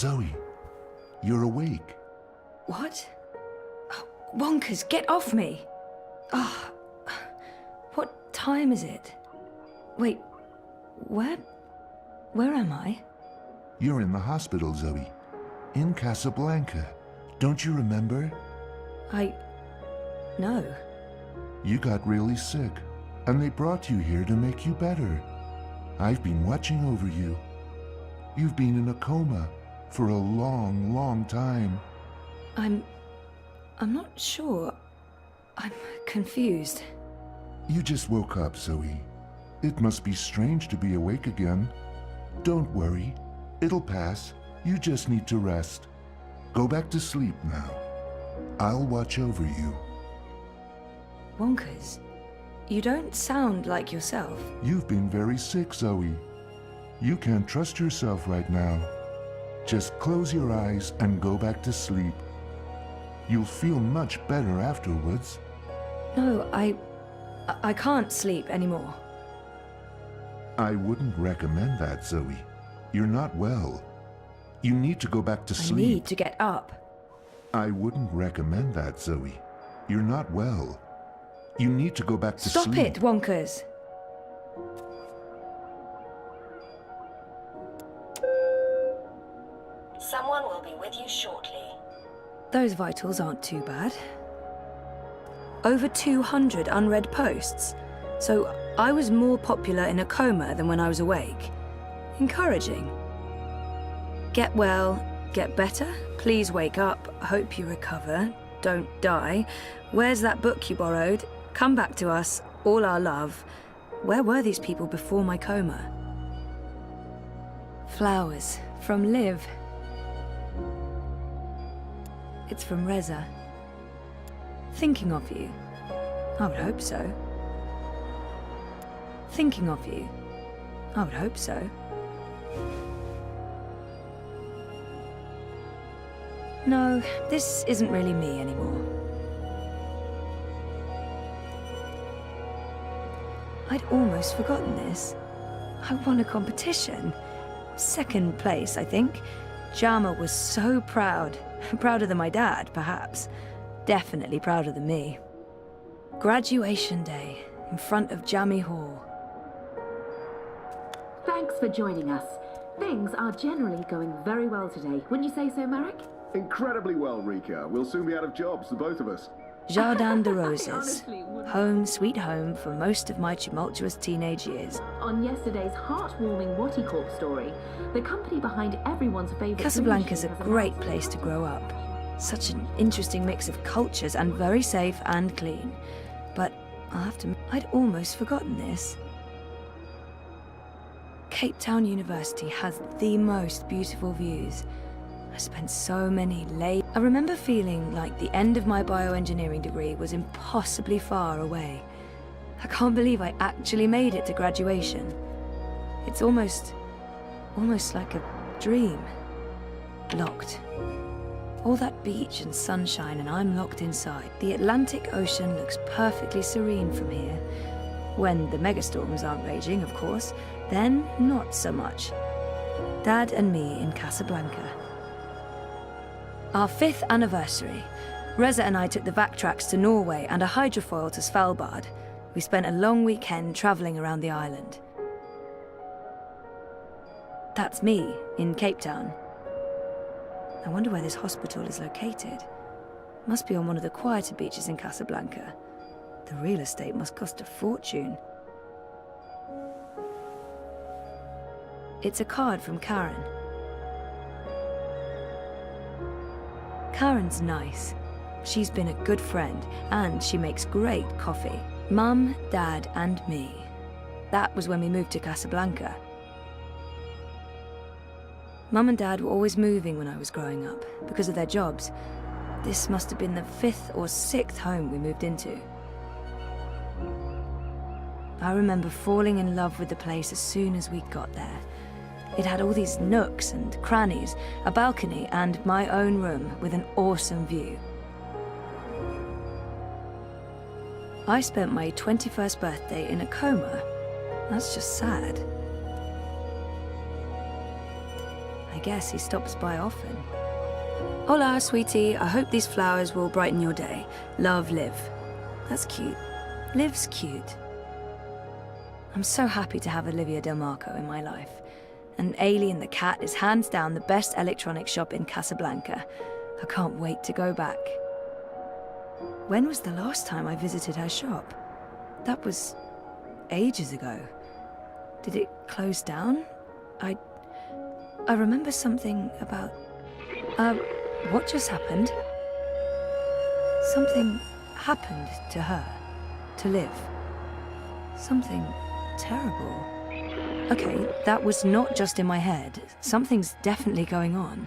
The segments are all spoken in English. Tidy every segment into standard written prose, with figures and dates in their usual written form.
Zoe, you're awake. What? Oh, Wonkers, get off me! Oh, what time is it? Wait, where am I? You're in the hospital, Zoe. In Casablanca. Don't you remember? No. You got really sick, and they brought you here to make you better. I've been watching over you. You've been in a coma for a long, long time. I'm not sure. I'm confused. You just woke up, Zoe. It must be strange to be awake again. Don't worry. It'll pass. You just need to rest. Go back to sleep now. I'll watch over you. Wonkers, you don't sound like yourself. You've been very sick, Zoe. You can't trust yourself right now. Just close your eyes and go back to sleep. You'll feel much better afterwards. No, I can't sleep anymore. I wouldn't recommend that, Zoe. You're not well. You need to go back to sleep. I need to get up. I wouldn't recommend that, Zoe. You're not well. You need to go back to sleep. Stop it, Wonkers! Someone will be with you shortly. Those vitals aren't too bad. Over 200 unread posts. So I was more popular in a coma than when I was awake. Encouraging. Get well, get better, please wake up, hope you recover, don't die. Where's that book you borrowed? Come back to us, all our love. Where were these people before my coma? Flowers from Liv. It's from Reza. Thinking of you. I would hope so. Thinking of you. I would hope so. No, this isn't really me anymore. I'd almost forgotten this. I won a competition. Second place, I think. Jama was so proud. Prouder than my dad, perhaps. Definitely prouder than me. Graduation day, in front of Jammy Hall. Thanks for joining us. Things are generally going very well today. Wouldn't you say so, Marek? Incredibly well, Rika. We'll soon be out of jobs, the both of us. Jardin de Roses. honestly wouldn't. Home, sweet home for most of my tumultuous teenage years. On yesterday's heartwarming Watty Corp story, the company behind everyone's favourite... Casablanca's a has great announced- place to grow up. Such an interesting mix of cultures and very safe and clean. But I'll have to... I'd almost forgotten this. Cape Town University has the most beautiful views. I spent so many late... I remember feeling like the end of my bioengineering degree was impossibly far away. I can't believe I actually made it to graduation. It's almost like a dream. Locked. All that beach and sunshine and I'm locked inside. The Atlantic Ocean looks perfectly serene from here. When the megastorms aren't raging, of course, then not so much. Dad and me in Casablanca. Our 5th anniversary. Reza and I took the Vactrax to Norway and a hydrofoil to Svalbard. We spent a long weekend travelling around the island. That's me in Cape Town. I wonder where this hospital is located. Must be on one of the quieter beaches in Casablanca. The real estate must cost a fortune. It's a card from Karen. Karen's nice. She's been a good friend, and she makes great coffee. Mum, Dad, and me. That was when we moved to Casablanca. Mum and Dad were always moving when I was growing up, because of their jobs. This must have been the 5th or 6th home we moved into. I remember falling in love with the place as soon as we got there. It had all these nooks and crannies, a balcony, and my own room with an awesome view. I spent my 21st birthday in a coma. That's just sad. I guess he stops by often. Hola, sweetie. I hope these flowers will brighten your day. Love, Liv. That's cute. Liv's cute. I'm so happy to have Olivia Del Marco in my life. And Alien the cat is hands down the best electronics shop in Casablanca. I can't wait to go back. When was the last time I visited her shop? That was ages ago. Did it close down? I remember something about... what just happened? Something happened to her. To Liv. Something terrible. Okay, that was not just in my head. Something's definitely going on.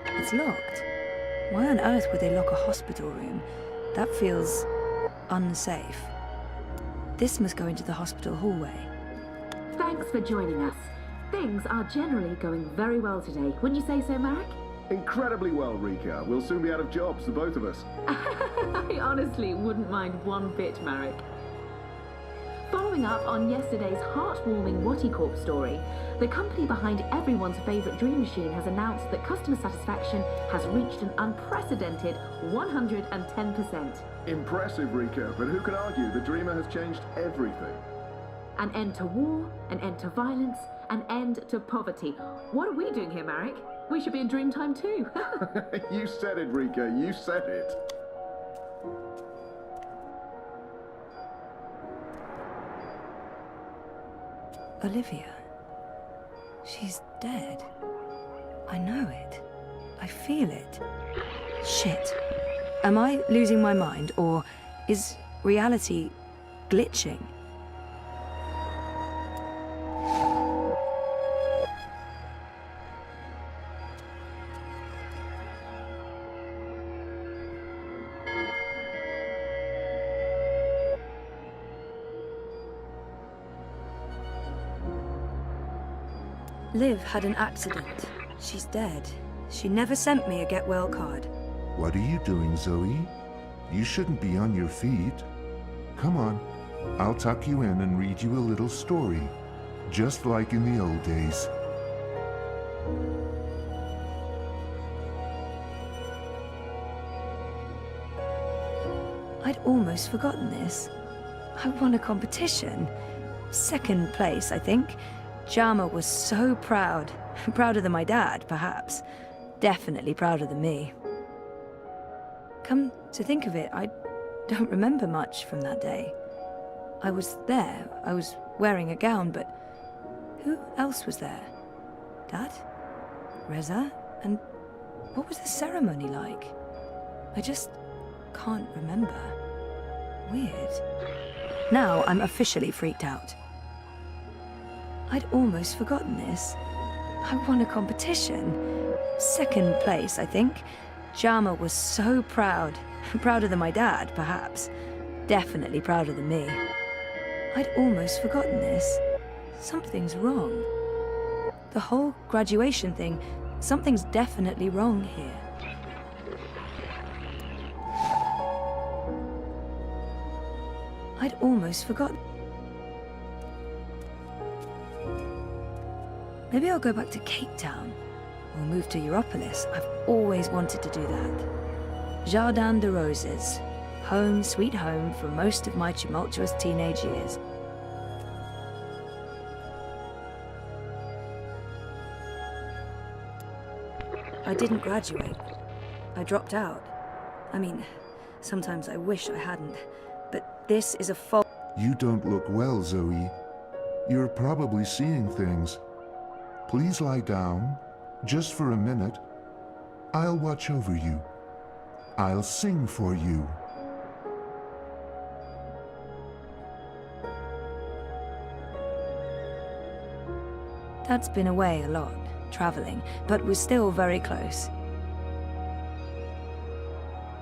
It's locked. Why on earth would they lock a hospital room? That feels unsafe. This must go into the hospital hallway. Thanks for joining us. Things are generally going very well today. Wouldn't you say so, Marek? Incredibly well, Rika. We'll soon be out of jobs, the both of us. I honestly wouldn't mind one bit, Marek. Following up on yesterday's heartwarming Wattie story, the company behind everyone's favourite dream machine has announced that customer satisfaction has reached an unprecedented 110%. Impressive, Rika, but who can argue the Dreamer has changed everything? An end to war, an end to violence, an end to poverty. What are we doing here, Marek? We should be in Dreamtime too. You said it, Rika, you said it. Olivia. She's dead. I know it. I feel it. Shit. Am I losing my mind, or is reality glitching? Liv had an accident. She's dead. She never sent me a get well card. What are you doing, Zoe? You shouldn't be on your feet. Come on, I'll tuck you in and read you a little story, just like in the old days. I'd almost forgotten this. I won a competition. Second place, I think. Jama was so proud. Prouder than my dad, perhaps. Definitely prouder than me. Come to think of it, I don't remember much from that day. I was there. I was wearing a gown, but who else was there? Dad? Reza? And what was the ceremony like? I just can't remember. Weird. Now I'm officially freaked out. I'd almost forgotten this. I won a competition. Second place, I think. Jama was so proud. Prouder than my dad, perhaps. Definitely prouder than me. I'd almost forgotten this. Something's wrong. The whole graduation thing, something's definitely wrong here. I'd almost forgotten. Maybe I'll go back to Cape Town, or move to Europolis. I've always wanted to do that. Jardin de Roses. Home, sweet home for most of my tumultuous teenage years. I didn't graduate. I dropped out. I mean, sometimes I wish I hadn't, but this is a fault. You don't look well, Zoe. You're probably seeing things. Please lie down, just for a minute. I'll watch over you. I'll sing for you. Dad's been away a lot, traveling, but we're still very close.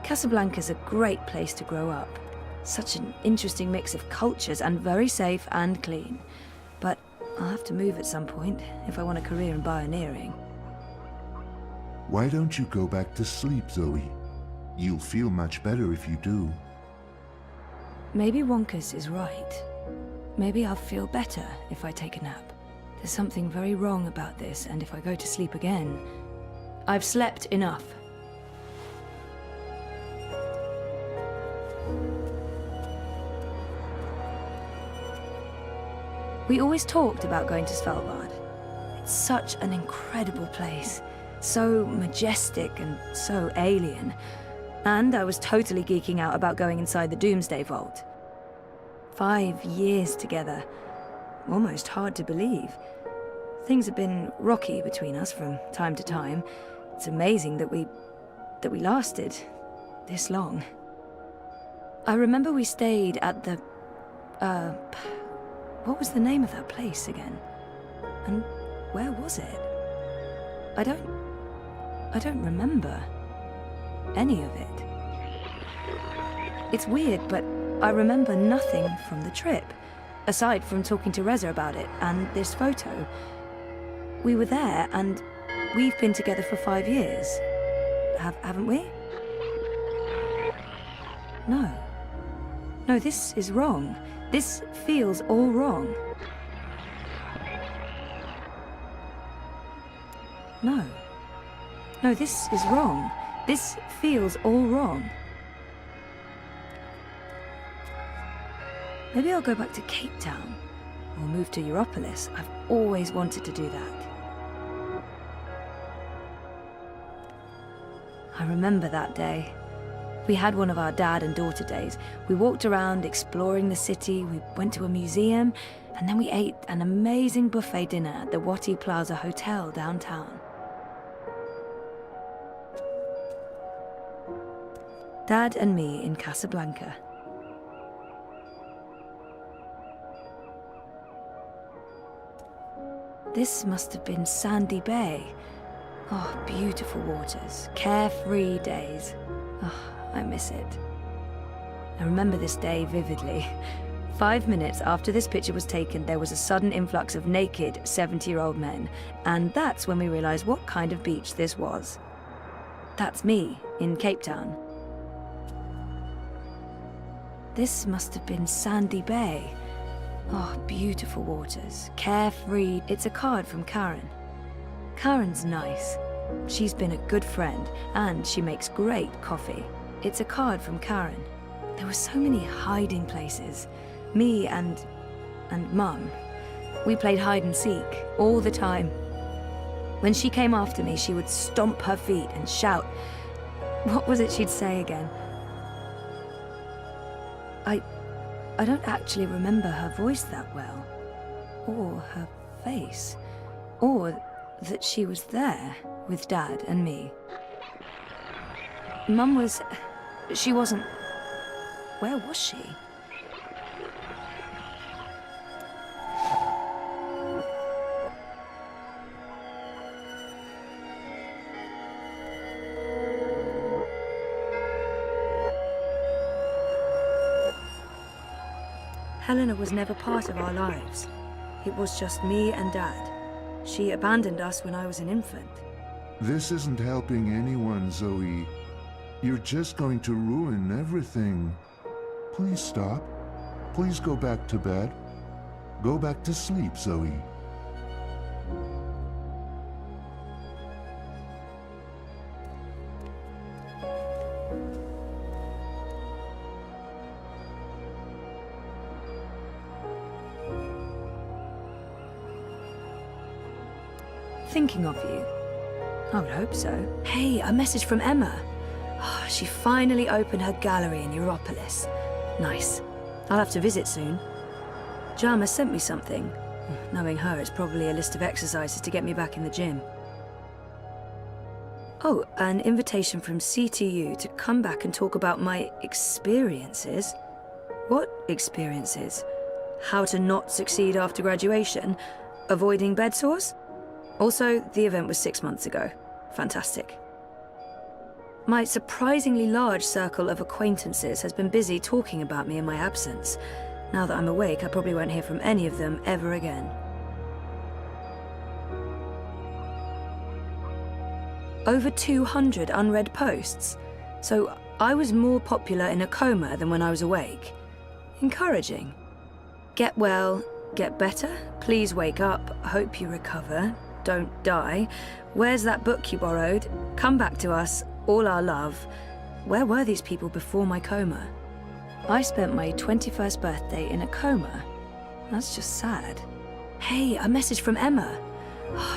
Casablanca's a great place to grow up. Such an interesting mix of cultures and very safe and clean. But I'll have to move at some point if I want a career in pioneering. Why don't you go back to sleep, Zoe? You'll feel much better if you do. Maybe Wonkus is right. Maybe I'll feel better if I take a nap. There's something very wrong about this, and if I go to sleep again, I've slept enough. We always talked about going to Svalbard. It's such an incredible place, so majestic and so alien. And I was totally geeking out about going inside the Doomsday Vault. 5 years together. Almost hard to believe. Things have been rocky between us from time to time. It's amazing that we lasted this long. I remember we stayed at the what was the name of that place again? And where was it? I don't remember any of it. It's weird, but I remember nothing from the trip, aside from talking to Reza about it and this photo. We were there, and we've been together for 5 years. Haven't we? No. No, this is wrong. This feels all wrong. No. No, this is wrong. This feels all wrong. Maybe I'll go back to Cape Town, or move to Europolis. I've always wanted to do that. I remember that day. We had one of our dad and daughter days. We walked around exploring the city, we went to a museum, and then we ate an amazing buffet dinner at the Wati Plaza Hotel downtown. Dad and me in Casablanca. This must have been Sandy Bay. Oh, beautiful waters, carefree days. Oh, I miss it. I remember this day vividly. 5 minutes after this picture was taken, there was a sudden influx of naked 70-year-old men, and that's when we realized what kind of beach this was. That's me, in Cape Town. This must have been Sandy Bay. Oh, beautiful waters, carefree. It's a card from Karen. Karen's nice. She's been a good friend, and she makes great coffee. It's a card from Karen. There were so many hiding places. Me and Mum. We played hide and seek all the time. When she came after me, she would stomp her feet and shout. What was it she'd say again? I don't actually remember her voice that well, or her face, or that she was there with Dad and me. Mum she wasn't... Where was she? Helena was never part of our lives. It was just me and Dad. She abandoned us when I was an infant. This isn't helping anyone, Zoe. You're just going to ruin everything. Please stop. Please go back to bed. Go back to sleep, Zoe. Thinking of you. I would hope so. Hey, a message from Emma. Oh, she finally opened her gallery in Europolis. Nice. I'll have to visit soon. Jama sent me something. Knowing her, it's probably a list of exercises to get me back in the gym. Oh, an invitation from CTU to come back and talk about my experiences. What experiences? How to not succeed after graduation? Avoiding bed sores? Also, the event was 6 months ago. Fantastic. My surprisingly large circle of acquaintances has been busy talking about me in my absence. Now that I'm awake, I probably won't hear from any of them ever again. Over 200 unread posts. So I was more popular in a coma than when I was awake. Encouraging. Get well, Get better? Please wake up. Hope you recover. Don't die. Where's that book you borrowed? Come back to us. All our love. Where were these people before my coma? I spent my 21st birthday in a coma. That's just sad. Hey, a message from Emma.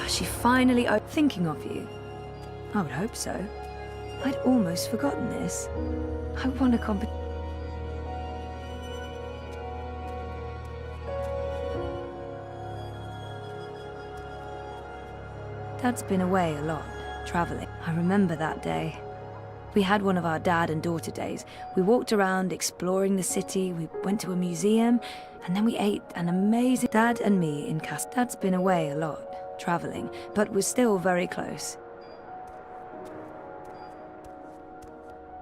She finally thinking of you. I would hope so. I'd almost forgotten this. I won a competition. Dad's been away a lot, traveling. I remember that day. We had one of our dad and daughter days. We walked around exploring the city, we went to a museum, and then we ate an amazing... Dad and me in Dad's been away a lot, traveling, but we're still very close.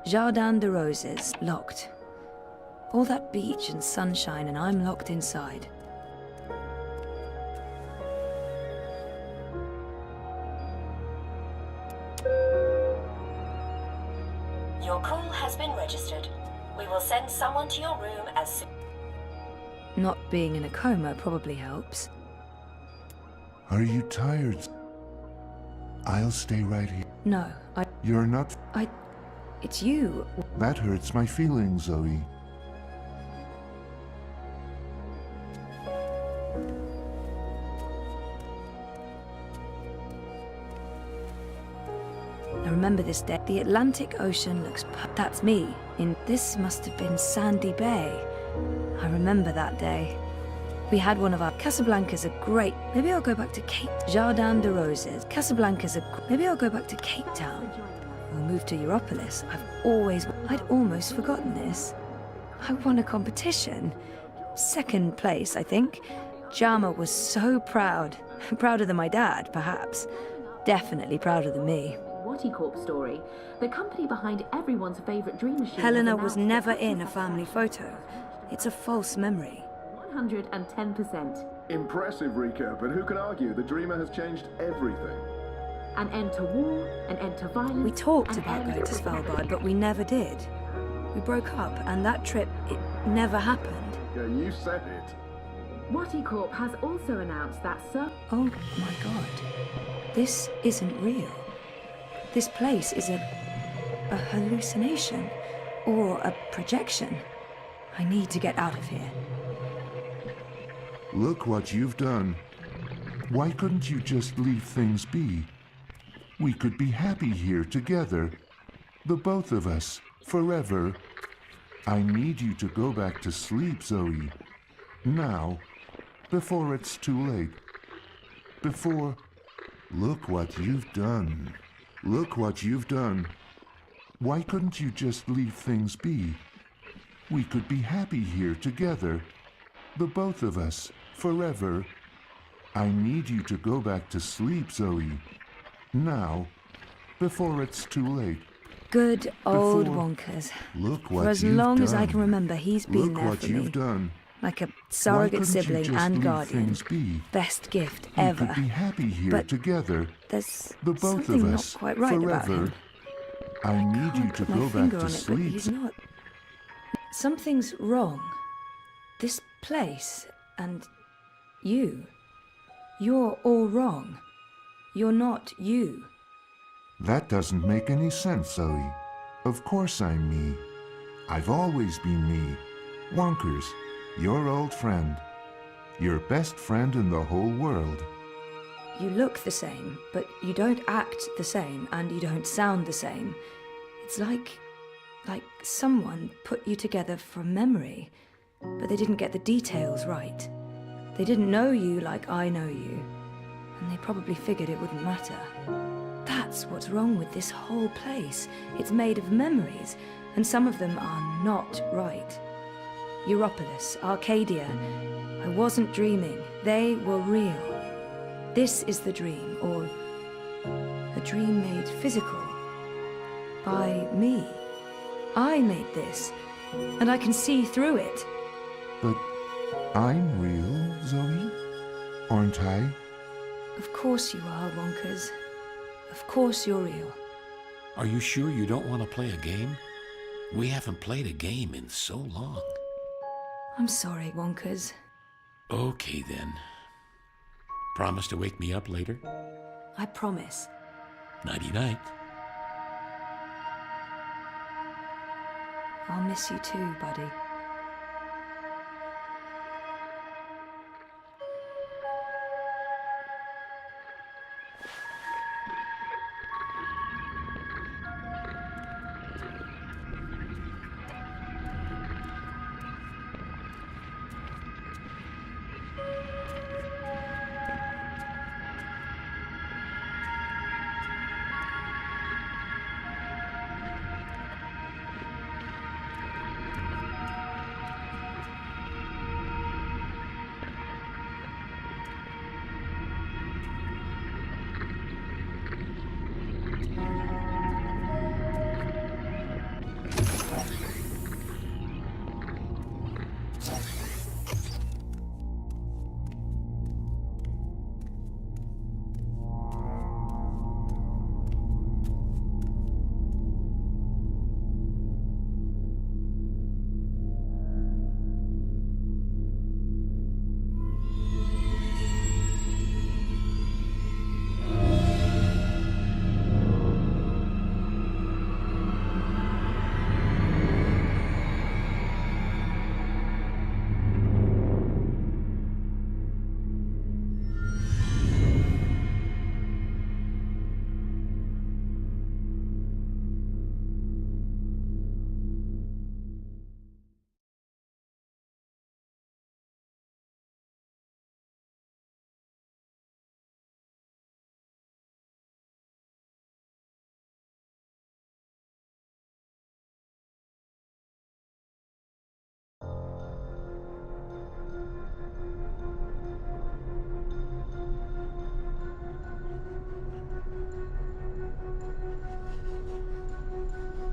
Jardin de Roses, locked. All that beach and sunshine, and I'm locked inside. Your call has been registered. We will send someone to your room as soon. Not being in a coma probably helps. Are you tired? I'll stay right here. No, You're not... It's you. That hurts my feelings, Zoe. I remember this day. The Atlantic Ocean looks... That's me. This must have been Sandy Bay. I remember that day. We had one of our... Casablanca's a great... Maybe I'll go back to Cape... Jardin de Roses. Casablanca's a... Maybe I'll go back to Cape Town. We'll move to Europolis. I'd almost forgotten this. I won a competition. Second place, I think. Jama was so proud. Prouder than my dad, perhaps. Definitely prouder than me. Corp story. The company behind everyone's favorite dream machine. Helena was never in a family photo. It's a false memory. 110%. Impressive, Rika, but who can argue? The Dreamer has changed everything. An end to war, an end to violence. We talked an about end going to Svalbard, but we never did. We broke up, and that trip, it never happened. Yeah, you said it. Corp has also announced that Oh my god. This isn't real. This place is a hallucination, or a projection. I need to get out of here. Look what you've done. Why couldn't you just leave things be? We could be happy here together. The both of us, forever. I need you to go back to sleep, Zoe. Now, before it's too late. Before... Look what you've done. Look what you've done. Why couldn't you just leave things be? We could be happy here together. The both of us, forever. I need you to go back to sleep, Zoe. Now, before it's too late. Good old Before- Wonkers. Look what For as you've long done. as I can remember, he's been Look there what for you've me. done. Like a Why surrogate couldn't you sibling just and leave guardian. things be? Best gift We ever. could be happy here But together. There's The both something of us, not quite right about forever. him. I need you Can't to put my go back finger to on it, but sleep. he's not. Something's wrong. This place and you. You're all wrong. You're not you. That doesn't make any sense, Zoe. Of course I'm me. I've always been me. Wonkers, your old friend. Your best friend in the whole world. You look the same, but you don't act the same, and you don't sound the same. It's like someone put you together from memory, but they didn't get the details right. They didn't know you like I know you, and they probably figured it wouldn't matter. That's what's wrong with this whole place. It's made of memories, and some of them are not right. Europolis, Arcadia. I wasn't dreaming. They were real. This is the dream, or a dream made physical. By me. I made this, and I can see through it. But I'm real, Zoe? Aren't I? Of course you are, Wonkers. Of course you're real. Are you sure you don't want to play a game? We haven't played a game in so long. I'm sorry, Wonkers. Okay, then. Promise to wake me up later? I promise. Nighty-night. I'll miss you too, buddy.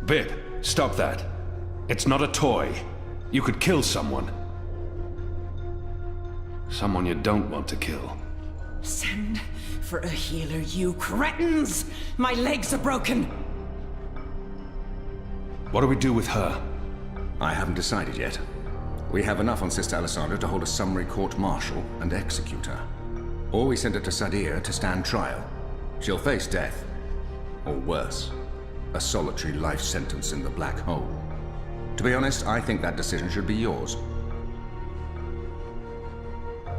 Bib, stop that. It's not a toy. You could kill someone. Someone you don't want to kill. Send for a healer, you cretins! My legs are broken! What do we do with her? I haven't decided yet. We have enough on Sister Alessandra to hold a summary court-martial and execute her. Or we send her to Sadir to stand trial. She'll face death. Or worse, a solitary life sentence in the black hole. To be honest, I think that decision should be yours.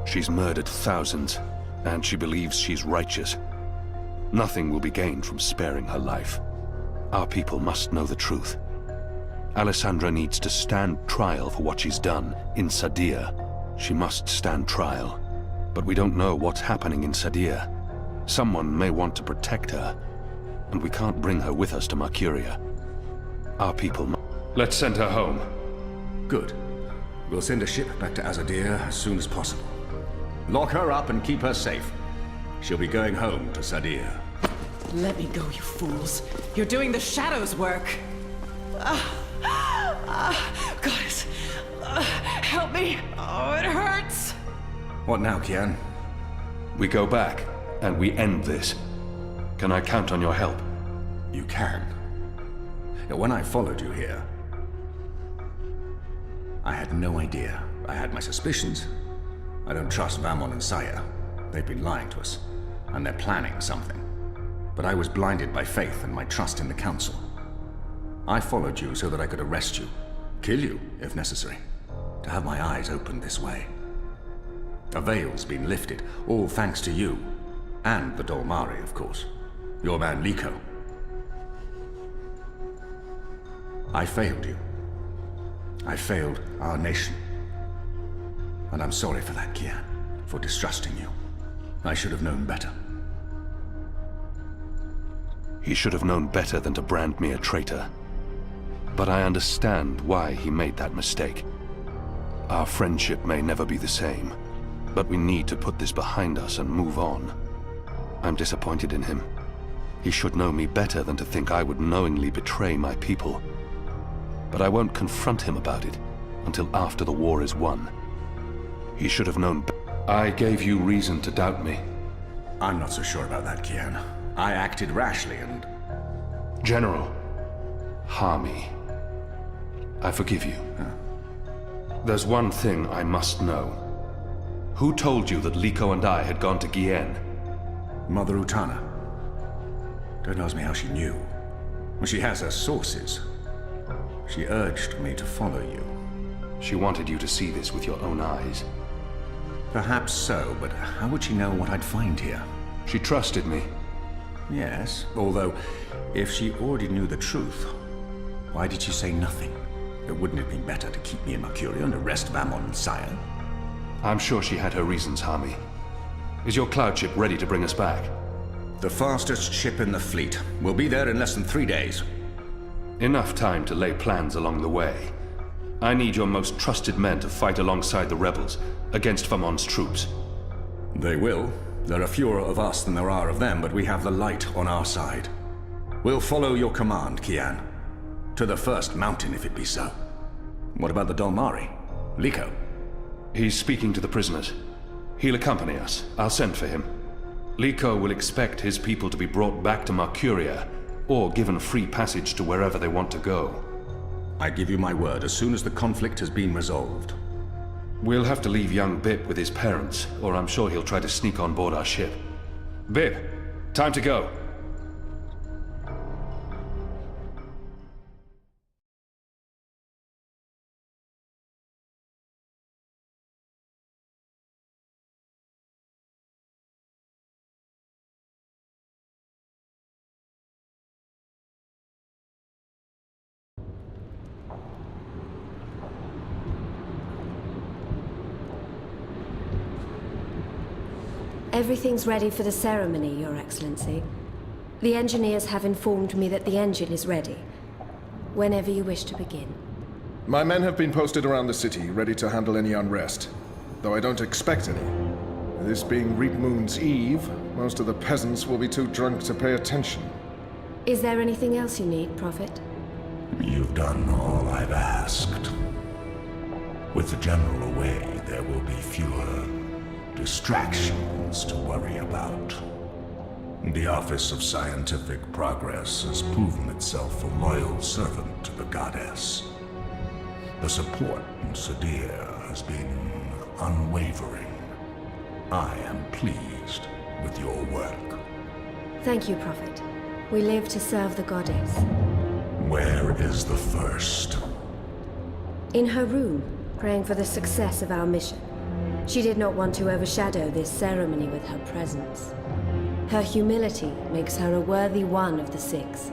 She's murdered thousands, and she believes she's righteous. Nothing will be gained from sparing her life. Our people must know the truth. Alessandra needs to stand trial for what she's done in Sadir. She must stand trial. But we don't know what's happening in Sadir. Someone may want to protect her, and we can't bring her with us to Mercuria. Our people Let's send her home. Good. We'll send a ship back to Azadir as soon as possible. Lock her up and keep her safe. She'll be going home to Sadir. Let me go, you fools. You're doing the Shadow's work. Goddess, help me. Oh, it hurts. What now, Kian? We go back, and we end this. Can I count on your help? You can. Now, when I followed you here, I had no idea. I had my suspicions. I don't trust Vamon and Saya. They've been lying to us, and they're planning something. But I was blinded by faith and my trust in the Council. I followed you so that I could arrest you, kill you, if necessary, to have my eyes opened this way. A veil's been lifted, all thanks to you, and the Dolmari, of course. Your man Liko. I failed you. I failed our nation. And I'm sorry for that, Kian, for distrusting you. I should have known better. He should have known better than to brand me a traitor. But I understand why he made that mistake. Our friendship may never be the same, but we need to put this behind us and move on. I'm disappointed in him. He should know me better than to think I would knowingly betray my people. But I won't confront him about it until after the war is won. He should have known. I gave you reason to doubt me. I'm not so sure about that, Kian. I acted rashly and... General, Harmy, I forgive you. There's one thing I must know. Who told you that Liko and I had gone to Gien? Mother Utana. Don't ask me how she knew. Well, she has her sources. She urged me to follow you. She wanted you to see this with your own eyes. Perhaps so, but how would she know what I'd find here? She trusted me. Yes, although, if she already knew the truth, why did she say nothing? Wouldn't it be better to keep me in Mercuria and arrest Vamon and Saya? I'm sure she had her reasons, Hami. Is your cloud ship ready to bring us back? The fastest ship in the fleet. We'll be there in less than 3 days. Enough time to lay plans along the way. I need your most trusted men to fight alongside the rebels, against Vamon's troops. They will. There are fewer of us than there are of them, but we have the light on our side. We'll follow your command, Kian. To the first mountain, if it be so. What about the Dolmari? Liko? He's speaking to the prisoners. He'll accompany us. I'll send for him. Liko will expect his people to be brought back to Mercuria, or given free passage to wherever they want to go. I give you my word, as soon as the conflict has been resolved. We'll have to leave young Bip with his parents, or I'm sure he'll try to sneak on board our ship. Bip, time to go. Everything's ready for the ceremony, Your Excellency. The engineers have informed me that the engine is ready. Whenever you wish to begin. My men have been posted around the city, ready to handle any unrest. Though I don't expect any. This being Reap Moon's Eve, most of the peasants will be too drunk to pay attention. Is there anything else you need, Prophet? You've done all I've asked. With the General away, there will be fewer distractions to worry about. The Office of Scientific Progress has proven itself a loyal servant to the Goddess. The support in Sadir has been unwavering. I am pleased with your work. Thank you, Prophet. We live to serve the Goddess. Where is the First? In her room, praying for the success of our mission. She did not want to overshadow this ceremony with her presence. Her humility makes her a worthy one of the Six.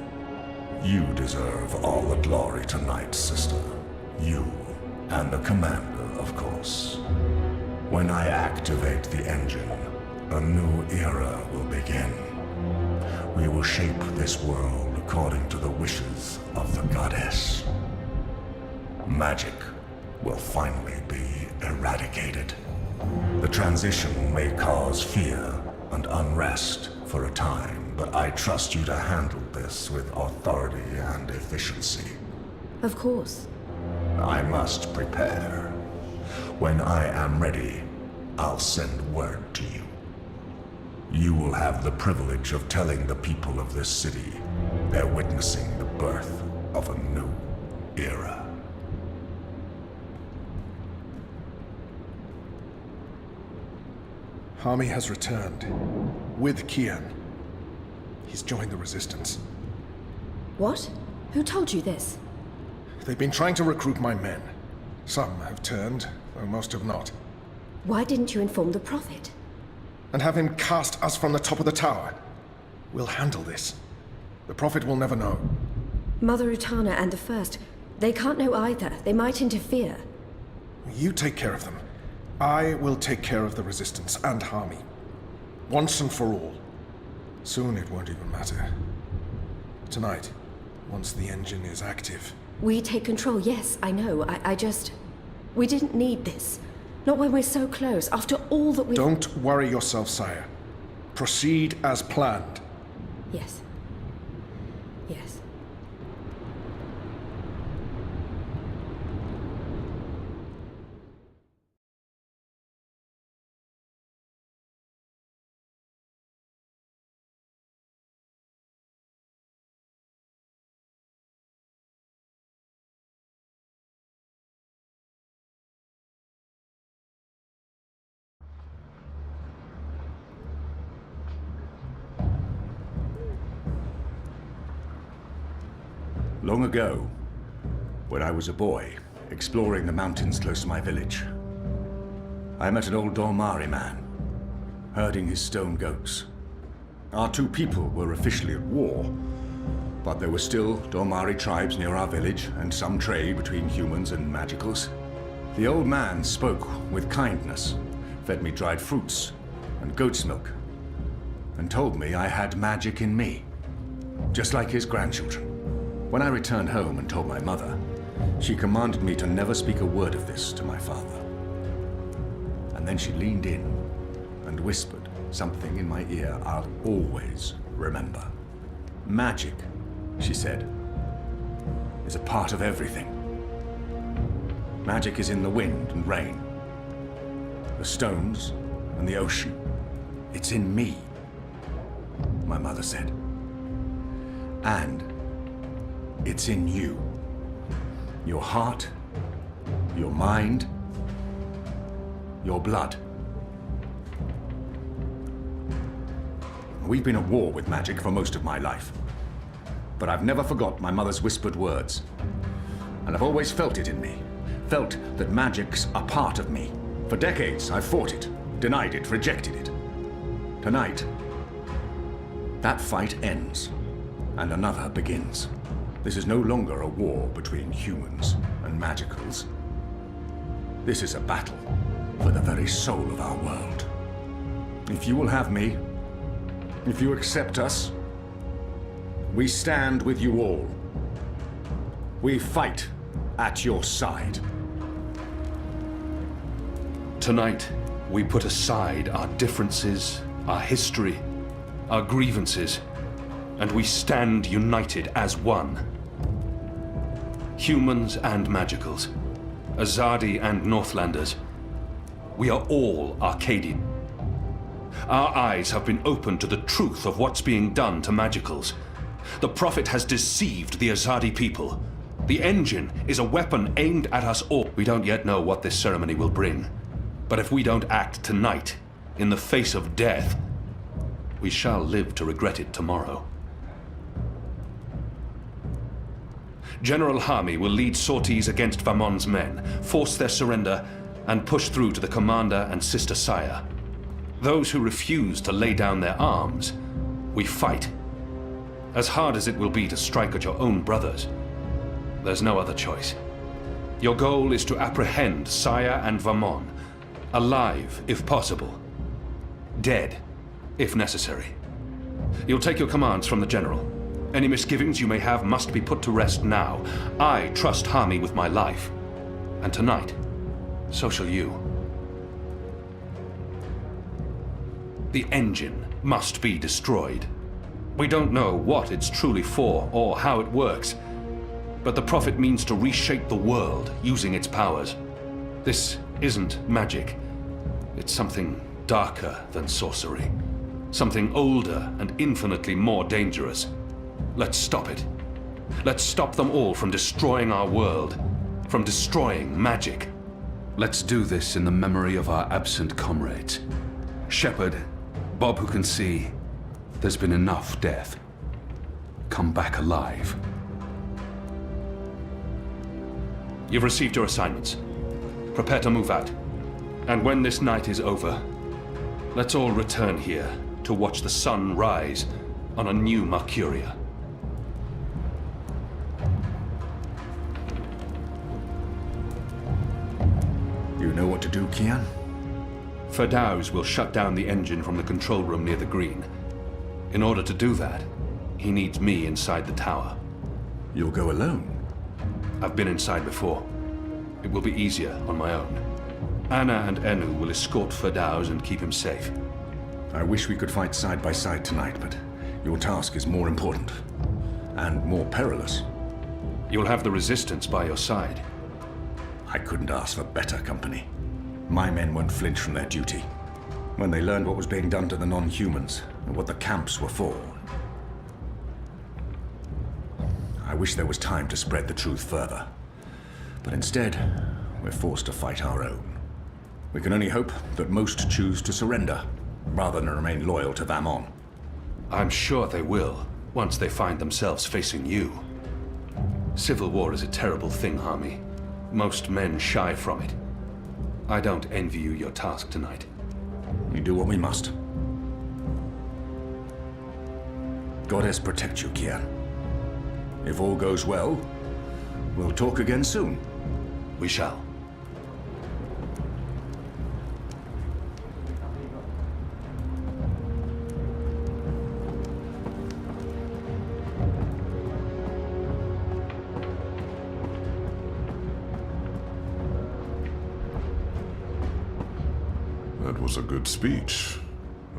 You deserve all the glory tonight, sister. You, and the Commander, of course. When I activate the engine, a new era will begin. We will shape this world according to the wishes of the Goddess. Magic will finally be eradicated. The transition may cause fear and unrest for a time, but I trust you to handle this with authority and efficiency. Of course. I must prepare. When I am ready, I'll send word to you. You will have the privilege of telling the people of this city they're witnessing the birth of a new era. Hami has returned. With Kian. He's joined the Resistance. What? Who told you this? They've been trying to recruit my men. Some have turned, though most have not. Why didn't you inform the Prophet? And have him cast us from the top of the tower. We'll handle this. The Prophet will never know. Mother Utana and the First, they can't know either. They might interfere. You take care of them. I will take care of the Resistance and Hami. Once and for all. Soon it won't even matter. Tonight, once the engine is active. We take control, yes, I know. I just... We didn't need this. Not when we're so close, after all that we... Don't worry yourself, sire. Proceed as planned. Yes. Yes. Long ago, when I was a boy, exploring the mountains close to my village, I met an old Dolmari man, herding his stone goats. Our two people were officially at war, but there were still Dolmari tribes near our village and some trade between humans and magicals. The old man spoke with kindness, fed me dried fruits and goat's milk, and told me I had magic in me, just like his grandchildren. When I returned home and told my mother, she commanded me to never speak a word of this to my father. And then she leaned in and whispered something in my ear I'll always remember. Magic, she said, is a part of everything. Magic is in the wind and rain, the stones and the ocean. It's in me, my mother said. And it's in you. Your heart, your mind, your blood. We've been at war with magic for most of my life. But I've never forgot my mother's whispered words. And I've always felt it in me. Felt that magic's a part of me. For decades, I've fought it, denied it, rejected it. Tonight, that fight ends, and another begins. This is no longer a war between humans and magicals. This is a battle for the very soul of our world. If you will have me, if you accept us, we stand with you all. We fight at your side. Tonight, we put aside our differences, our history, our grievances, and we stand united as one. Humans and magicals, Azadi and Northlanders, we are all Arcadian. Our eyes have been opened to the truth of what's being done to magicals. The Prophet has deceived the Azadi people. The engine is a weapon aimed at us all. We don't yet know what this ceremony will bring. But if we don't act tonight, in the face of death, we shall live to regret it tomorrow. General Hami will lead sorties against Vamon's men, force their surrender, and push through to the commander and Sister Saya. Those who refuse to lay down their arms, we fight. As hard as it will be to strike at your own brothers, there's no other choice. Your goal is to apprehend Saya and Vamon, alive if possible, dead if necessary. You'll take your commands from the General. Any misgivings you may have must be put to rest now. I trust Hami with my life. And tonight, so shall you. The engine must be destroyed. We don't know what it's truly for or how it works, but the Prophet means to reshape the world using its powers. This isn't magic. It's something darker than sorcery. Something older and infinitely more dangerous. Let's stop it. Let's stop them all from destroying our world, from destroying magic. Let's do this in the memory of our absent comrades. Shepard, Bob who can see, there's been enough death. Come back alive. You've received your assignments. Prepare to move out. And when this night is over, let's all return here to watch the sun rise on a new Mercuria. You know what to do, Kian? Firdaus will shut down the engine from the control room near the green. In order to do that, he needs me inside the tower. You'll go alone? I've been inside before. It will be easier on my own. Anna and Enu will escort Firdaus and keep him safe. I wish we could fight side by side tonight, but your task is more important. And more perilous. You'll have the Resistance by your side. I couldn't ask for better company. My men won't flinch from their duty. When they learned what was being done to the non-humans, and what the camps were for. I wish there was time to spread the truth further. But instead, we're forced to fight our own. We can only hope that most choose to surrender, rather than remain loyal to Vamon. I'm sure they will, once they find themselves facing you. Civil war is a terrible thing, Harmy. Most men shy from it. I don't envy you your task tonight. We do what we must. Goddess protect you, Kian. If all goes well, we'll talk again soon. We shall. That was a good speech.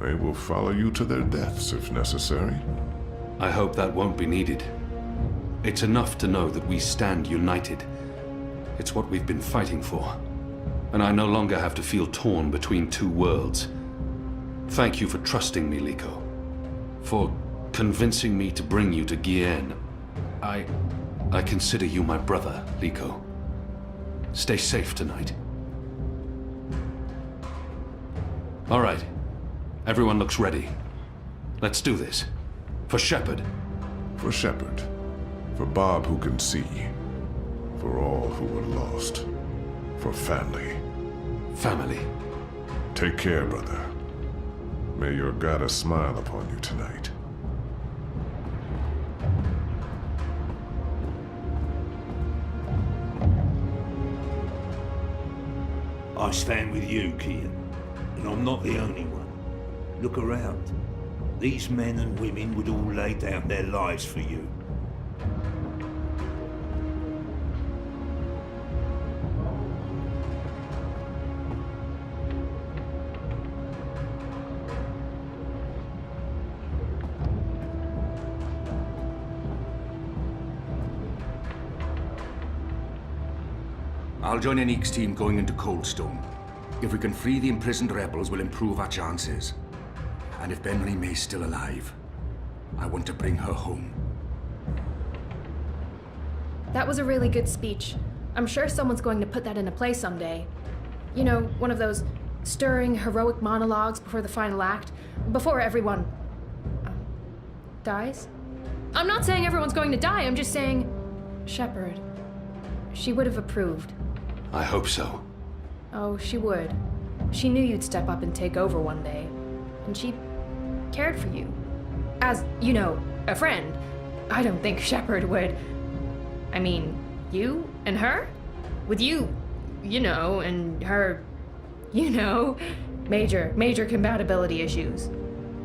They will follow you to their deaths if necessary. I hope that won't be needed. It's enough to know that we stand united. It's what we've been fighting for. And I no longer have to feel torn between two worlds. Thank you for trusting me, Liko. For convincing me to bring you to Gien. I consider you my brother, Liko. Stay safe tonight. All right. Everyone looks ready. Let's do this. For Shepard. For Shepard. For Bob who can see. For all who were lost. For family. Family. Take care, brother. May your goddess smile upon you tonight. I stand with you, Kian. And I'm not the only one. Look around. These men and women would all lay down their lives for you. I'll join Enique's team going into Coldstone. If we can free the imprisoned rebels, we'll improve our chances. And if Benry May's still alive, I want to bring her home. That was a really good speech. I'm sure someone's going to put that into play someday. You know, one of those stirring, heroic monologues before the final act, before everyone dies. I'm not saying everyone's going to die, I'm just saying Shepard. She would have approved. I hope so. Oh, she would. She knew you'd step up and take over one day. And she cared for you. As, you know, a friend. I don't think Shepard would. I mean, you and her? With you, you know, and her, you know, major compatibility issues.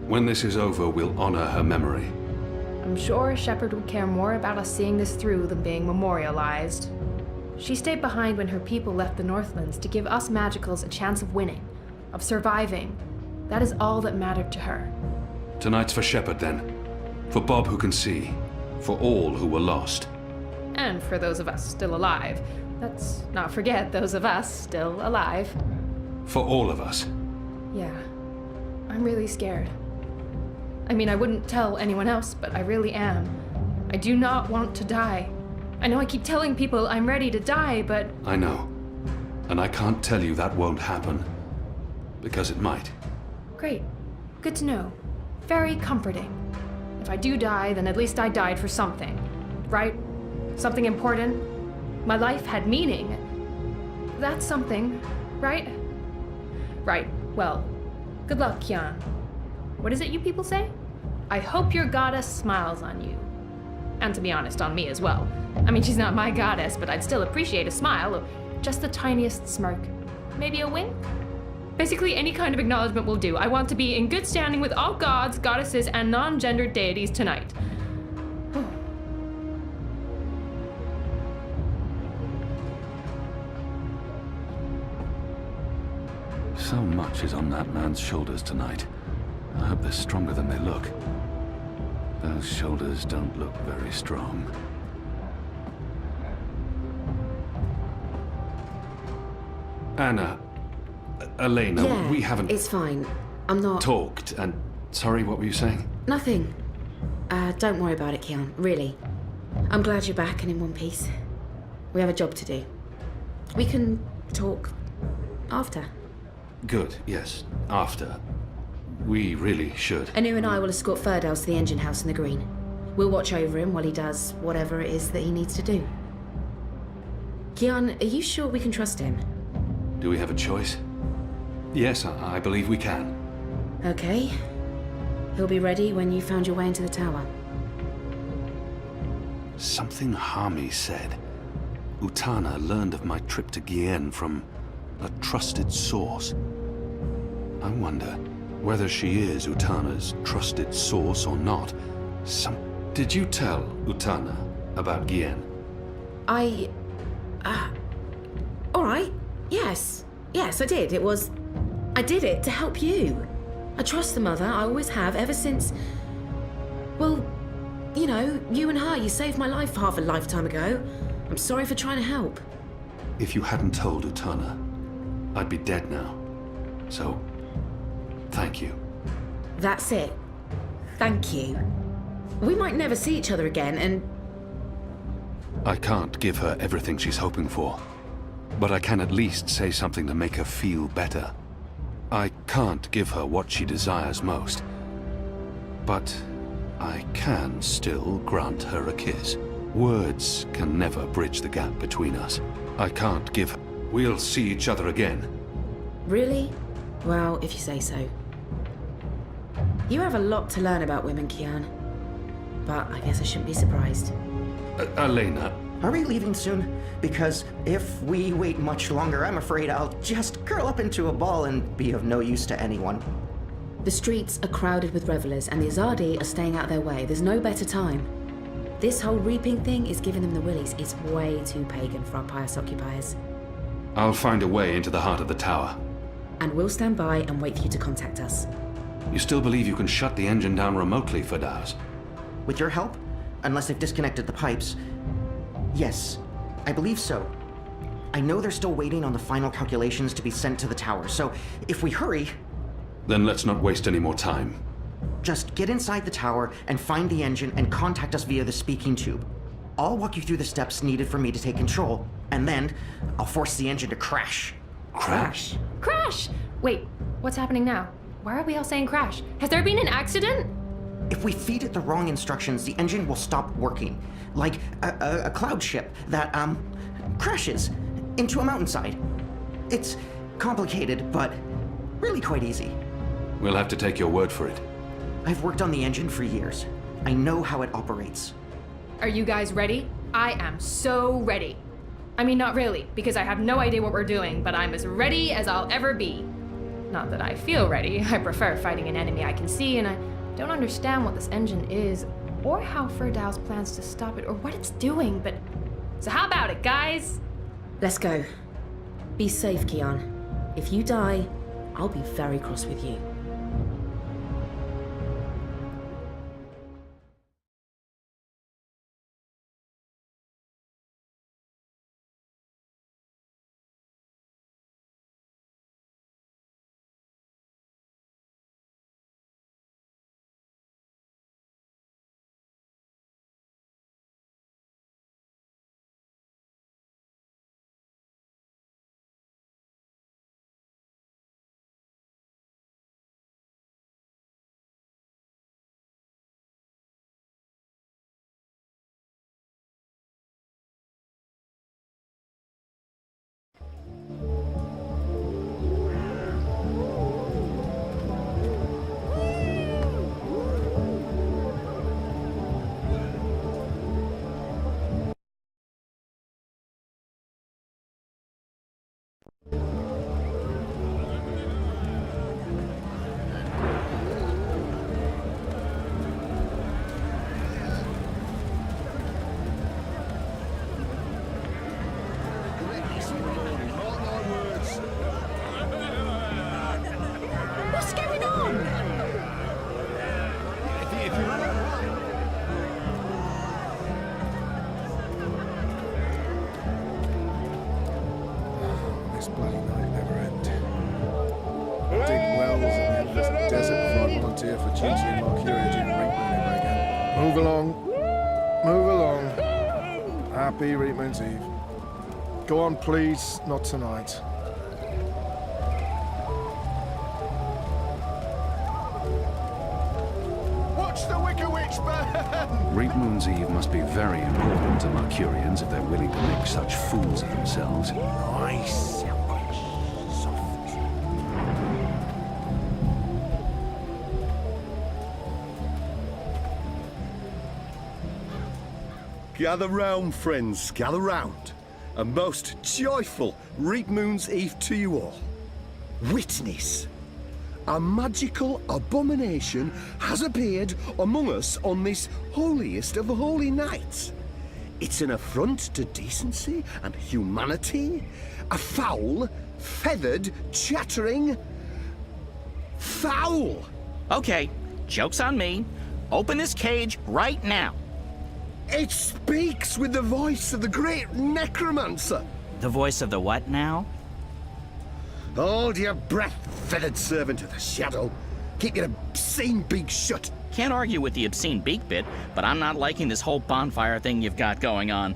When this is over, we'll honor her memory. I'm sure Shepard would care more about us seeing this through than being memorialized. She stayed behind when her people left the Northlands to give us Magicals a chance of winning, of surviving. That is all that mattered to her. Tonight's for Shepard, then. For Bob who can see. For all who were lost. And for those of us still alive. Let's not forget those of us still alive. For all of us. Yeah. I'm really scared. I mean, I wouldn't tell anyone else, but I really am. I do not want to die. I know I keep telling people I'm ready to die, but... I know. And I can't tell you that won't happen. Because it might. Great. Good to know. Very comforting. If I do die, then at least I died for something. Right? Something important. My life had meaning. That's something, right? Right. Well, good luck, Kian. What is it you people say? I hope your goddess smiles on you. And to be honest, on me as well. I mean, she's not my goddess, but I'd still appreciate a smile, or just the tiniest smirk. Maybe a wink? Basically, any kind of acknowledgement will do. I want to be in good standing with all gods, goddesses, and non-gendered deities tonight. So much is on that man's shoulders tonight. I hope they're stronger than they look. Those shoulders don't look very strong. Anna, Elena, yeah, we haven't... It's fine. I'm not... Talked, and... Sorry, what were you saying? Nothing. Don't worry about it, Kian. Really. I'm glad you're back and in one piece. We have a job to do. We can talk after. Good, yes. After. We really should. Anu and I will escort Ferdals to the engine house in the green. We'll watch over him while he does whatever it is that he needs to do. Kian, are you sure we can trust him? Do we have a choice? Yes, I believe we can. Okay. He'll be ready when you found your way into the tower. Something Hami said. Utana learned of my trip to Gien from a trusted source. I wonder whether she is Utana's trusted source or not. Did you tell Utana about Gien? Alright. Yes. Yes, I did. I did it to help you. I trust the mother. I always have, ever since... Well, you know, you and her, you saved my life half a lifetime ago. I'm sorry for trying to help. If you hadn't told Utana, I'd be dead now. So, thank you. That's it. Thank you. We might never see each other again, and... I can't give her everything she's hoping for, but I can at least say something to make her feel better. I can't give her what she desires most, but I can still grant her a kiss. Words can never bridge the gap between us. I can't give... We'll see each other again. Really? Well, if you say so. You have a lot to learn about women, Kian. But I guess I shouldn't be surprised. Elena. Are we leaving soon? Because if we wait much longer, I'm afraid I'll just curl up into a ball and be of no use to anyone. The streets are crowded with revelers, and the Azadi are staying out their way. There's no better time. This whole reaping thing is giving them the willies. It's way too pagan for our pious occupiers. I'll find a way into the heart of the tower. And we'll stand by and wait for you to contact us. You still believe you can shut the engine down remotely, Firdaus? With your help? Unless they've disconnected the pipes. Yes, I believe so. I know they're still waiting on the final calculations to be sent to the tower, so if we hurry... Then let's not waste any more time. Just get inside the tower and find the engine and contact us via the speaking tube. I'll walk you through the steps needed for me to take control, and then I'll force the engine to crash. Crash? Crash! Wait, what's happening now? Why are we all saying crash? Has there been an accident? If we feed it the wrong instructions, the engine will stop working. Like a cloud ship that, crashes into a mountainside. It's complicated, but really quite easy. We'll have to take your word for it. I've worked on the engine for years. I know how it operates. Are you guys ready? I am so ready. I mean, not really, because I have no idea what we're doing, but I'm as ready as I'll ever be. Not that I feel ready. I prefer fighting an enemy I can see, and I don't understand what this engine is, or how Firdaus plans to stop it, or what it's doing, but... So how about it, guys? Let's go. Be safe, Kian. If you die, I'll be very cross with you. Move along. Move along. Happy Reapman's Eve. Go on, please. Not tonight. Watch the Wicker Witch burn! Reap Moon's Eve must be very important to Mercurians if they're willing to make such fools of themselves. Nice. Gather round, friends, gather round. A most joyful Reap Moon's Eve to you all. Witness. A magical abomination has appeared among us on this holiest of holy nights. It's an affront to decency and humanity. A foul, feathered, chattering... foul! Okay, joke's on me. Open this cage right now. It speaks with the voice of the great necromancer. The voice of the what now? Hold your breath, feathered servant of the shadow. Keep your obscene beak shut. Can't argue with the obscene beak bit, but I'm not liking this whole bonfire thing you've got going on.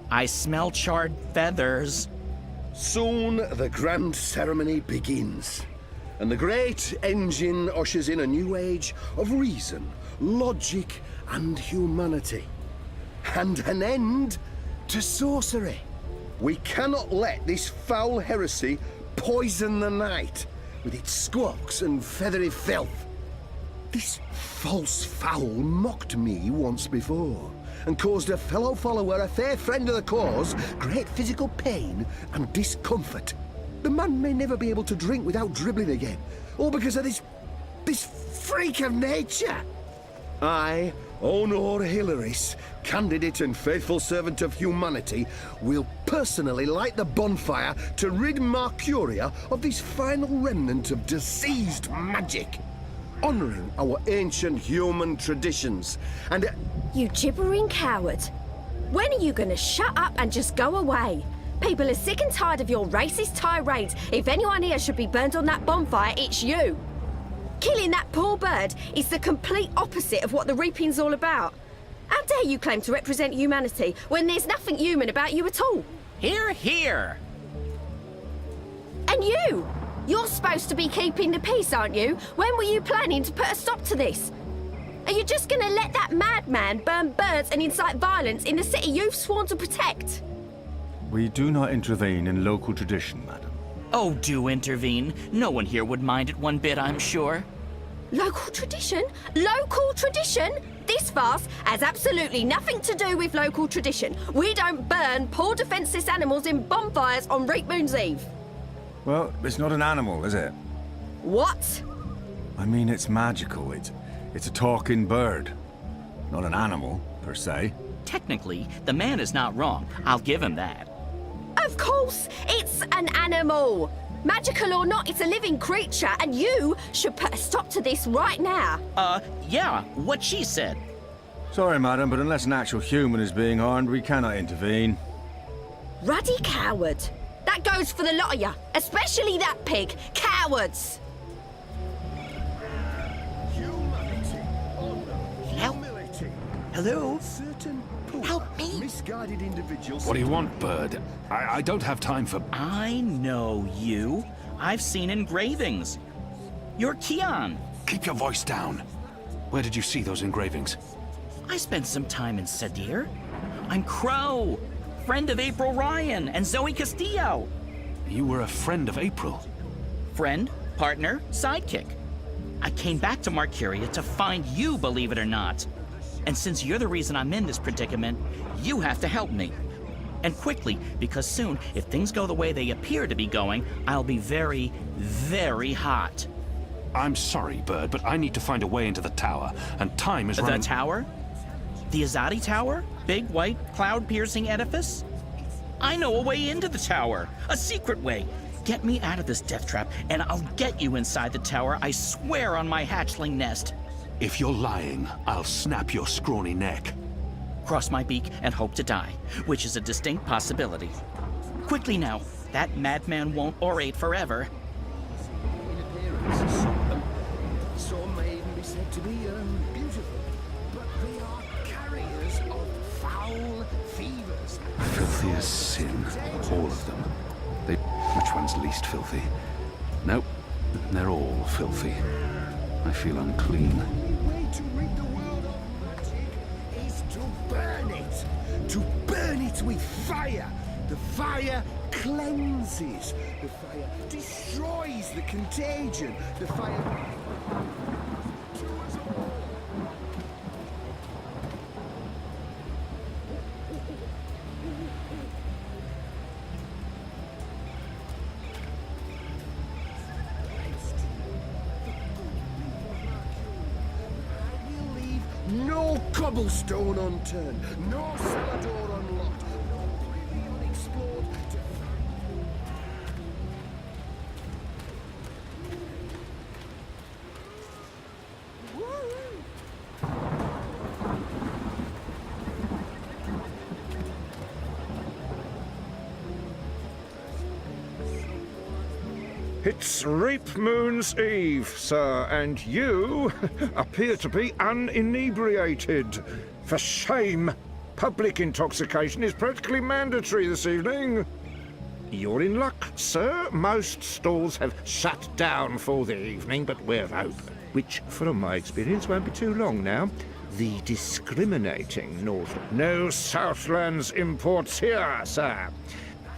I smell charred feathers. Soon the grand ceremony begins, and the great engine ushers in a new age of reason, logic, and humanity. And an end to sorcery. We cannot let this foul heresy poison the night with its squawks and feathery filth. This false fowl mocked me once before and caused a fellow follower, a fair friend of the cause, great physical pain and discomfort. The man may never be able to drink without dribbling again, all because of this freak of nature. I, Honor Hilaris, candidate and faithful servant of humanity, will personally light the bonfire to rid Mercuria of this final remnant of diseased magic, honoring our ancient human traditions, and... You gibbering coward. When are you gonna shut up and just go away? People are sick and tired of your racist tirades. If anyone here should be burned on that bonfire, it's you. Killing that poor bird is the complete opposite of what the reaping's all about. How dare you claim to represent humanity when there's nothing human about you at all? Hear, hear! And you! You're supposed to be keeping the peace, aren't you? When were you planning to put a stop to this? Are you just gonna let that madman burn birds and incite violence in the city you've sworn to protect? We do not intervene in local tradition, madam. Oh, do intervene. No one here would mind it one bit, I'm sure. Local tradition? Local tradition? This farce has absolutely nothing to do with local tradition. We don't burn poor defenseless animals in bonfires on Reap Moon's Eve. Well, it's not an animal, is it? What? I mean, it's magical. It's a talking bird. Not an animal, per se. Technically, the man is not wrong. I'll give him that. Of course, it's an animal. Magical or not, it's a living creature, and you should put a stop to this right now. Yeah, what she said. Sorry, madam, but unless an actual human is being harmed, we cannot intervene. Ruddy coward. That goes for the lot of you, especially that pig. Cowards! Hello? Help me! Misguided individuals... What do you want, bird? I don't have time for... I know you. I've seen engravings. You're Keon. Keep your voice down. Where did you see those engravings? I spent some time in Sadir. I'm Crow, friend of April Ryan and Zoe Castillo. You were a friend of April? Friend, partner, sidekick. I came back to Mercuria to find you, believe it or not. And since you're the reason I'm in this predicament, you have to help me. And quickly, because soon, if things go the way they appear to be going, I'll be very, very hot. I'm sorry, Bird, but I need to find a way into the tower, and time is running... The tower? The Azadi Tower? Big, white, cloud-piercing edifice? I know a way into the tower. A secret way. Get me out of this death trap, and I'll get you inside the tower, I swear on my hatchling nest. If you're lying, I'll snap your scrawny neck. Cross my beak and hope to die, which is a distinct possibility. Quickly now, that madman won't orate forever. Some may even be said to be beautiful, but they are carriers of foul fevers. Filthy as sin, all of them. Which one's least filthy? Nope, they're all filthy. I feel unclean. Way to rid the world of magic burn it! To burn it with fire! The fire cleanses. The fire destroys the contagion. The fire... No cobblestone unturned, no cellar door unlocked, no privy unexplored. It's Reap Moon's Eve, sir, and you appear to be uninebriated. For shame! Public intoxication is practically mandatory this evening. You're in luck, sir. Most stalls have shut down for the evening, but we're open. Which, from my experience, won't be too long now. The discriminating North... No Southlands imports here, sir.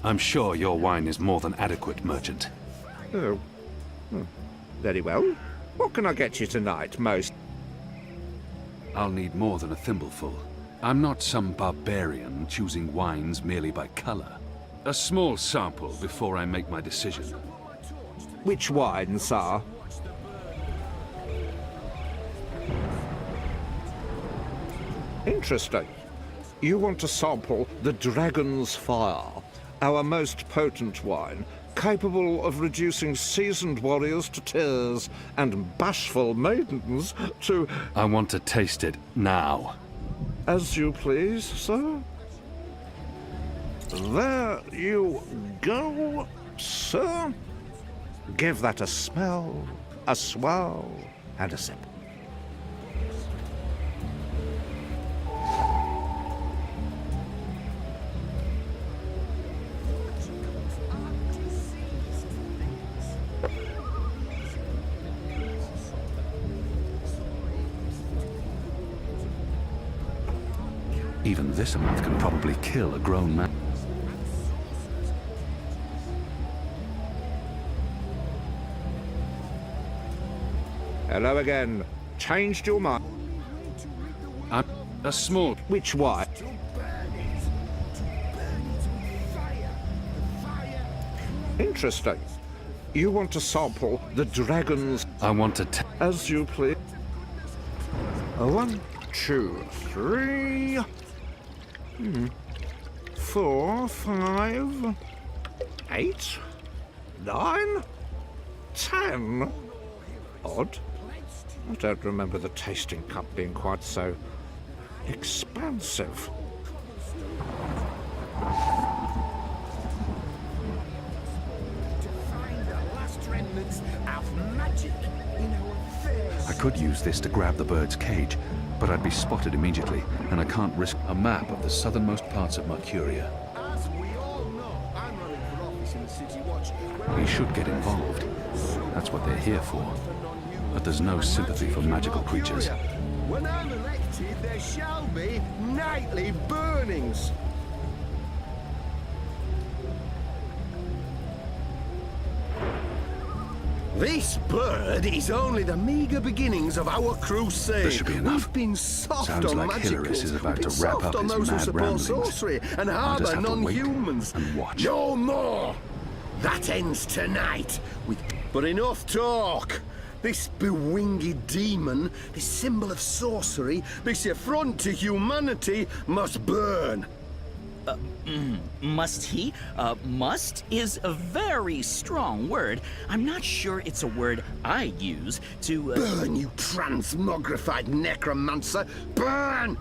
I'm sure your wine is more than adequate, merchant. Oh. Very well. What can I get you tonight, most? I'll need more than a thimbleful. I'm not some barbarian choosing wines merely by color. A small sample before I make my decision. Which wine, sir? Interesting. You want to sample the Dragon's Fire, our most potent wine, capable of reducing seasoned warriors to tears and bashful maidens to... I want to taste it now. As you please, sir. There you go, sir. Give that a smell, a swirl, and a sip. Even this amount can probably kill a grown man. Hello again. Changed your mind? I'm a small... Which wine? Interesting. You want to sample the Dragon's... I want to... As you please. 1, 2, 3... 4, 5... 8... 9... 10... Odd. I don't remember the tasting cup being quite so expansive. I could use this to grab the bird's cage, but I'd be spotted immediately, and I can't risk a map of the southernmost parts of Mercuria. We should get involved. That's what they're here for. But there's no sympathy for magical creatures. When I'm elected, there shall be nightly burnings. This bird is only the meager beginnings of our crusade. There should be enough. We've been soft Sounds on like magicals. Hilaris is about We've to been wrap soft up on his those who mad support ramblings. sorcery and I'll just harbour have to wait non-humans. and watch. No more. That ends tonight. But enough talk. This bewinged demon, this symbol of sorcery, this affront to humanity, must burn. Must he? Must is a very strong word. I'm not sure it's a word I use to... Burn, you transmogrified necromancer! Burn!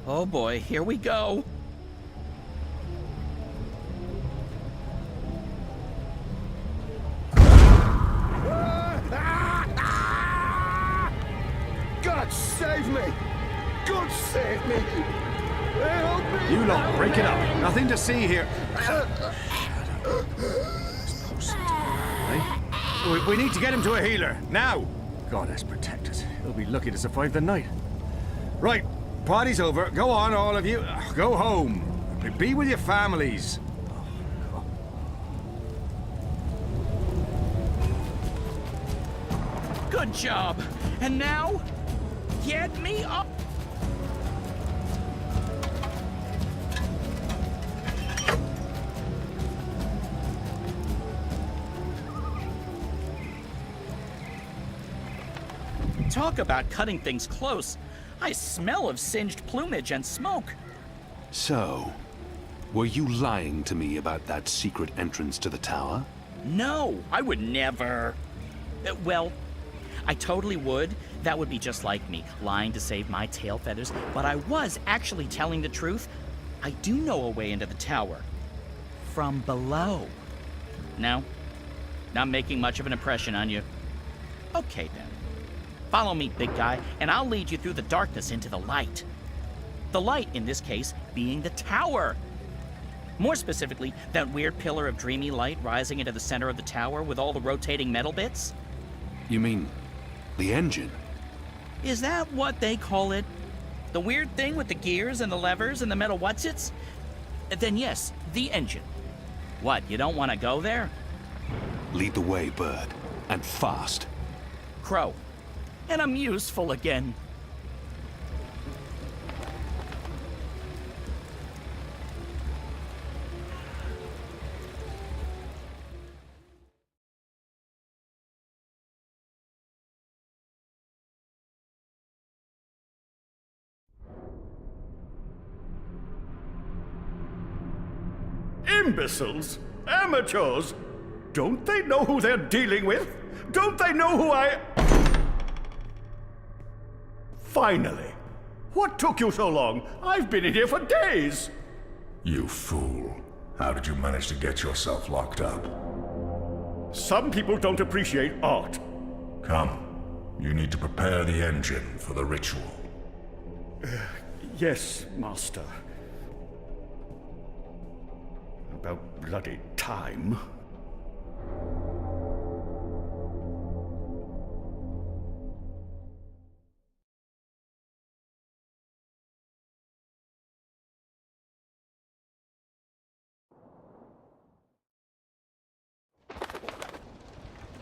Oh boy, here we go. God save me! God save me! Help me! You lot, break it up. Nothing to see here. We need to get him to a healer, now! Goddess protect us. He'll be lucky to survive the night. Right, party's over. Go on, all of you. Go home. Be with your families. Good job. And now, get me up. Talk about cutting things close. I smell of singed plumage and smoke. So, were you lying to me about that secret entrance to the tower? No, I would never. Well, I totally would. That would be just like me, lying to save my tail feathers. But I was actually telling the truth. I do know a way into the tower. From below. No? Not making much of an impression on you. Okay, then. Follow me, big guy, and I'll lead you through the darkness into the light. The light, in this case, being the tower. More specifically, that weird pillar of dreamy light rising into the center of the tower with all the rotating metal bits. You mean the engine? Is that what they call it? The weird thing with the gears and the levers and the metal whatsits? Then yes, the engine. What, you don't want to go there? Lead the way, Bird. And fast. Crow. And I'm useful again. Imbeciles? Amateurs? Don't they know who they're dealing with? Don't they know who I... Finally. What took you so long? I've been in here for days. You fool. How did you manage to get yourself locked up? Some people don't appreciate art. Come. You need to prepare the engine for the ritual. Yes, Master. About bloody time.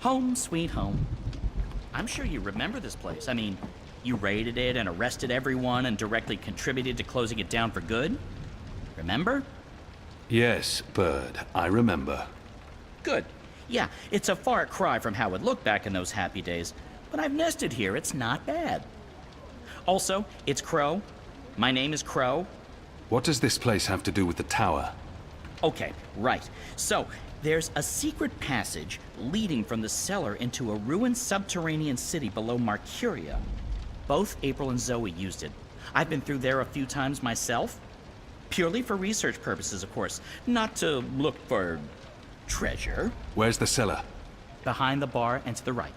Home sweet home. I'm sure you remember this place. I mean, you raided it and arrested everyone and directly contributed to closing it down for good. Remember? Yes, Bird, I remember. Good. Yeah, it's a far cry from how it looked back in those happy days, but I've nested here. It's not bad. Also, it's Crow. My name is Crow. What does this place have to do with the tower? Okay, right. So, there's a secret passage leading from the cellar into a ruined subterranean city below Marcuria. Both April and Zoe used it. I've been through there a few times myself. Purely for research purposes, of course. Not to look for treasure. Where's the cellar? Behind the bar and to the right.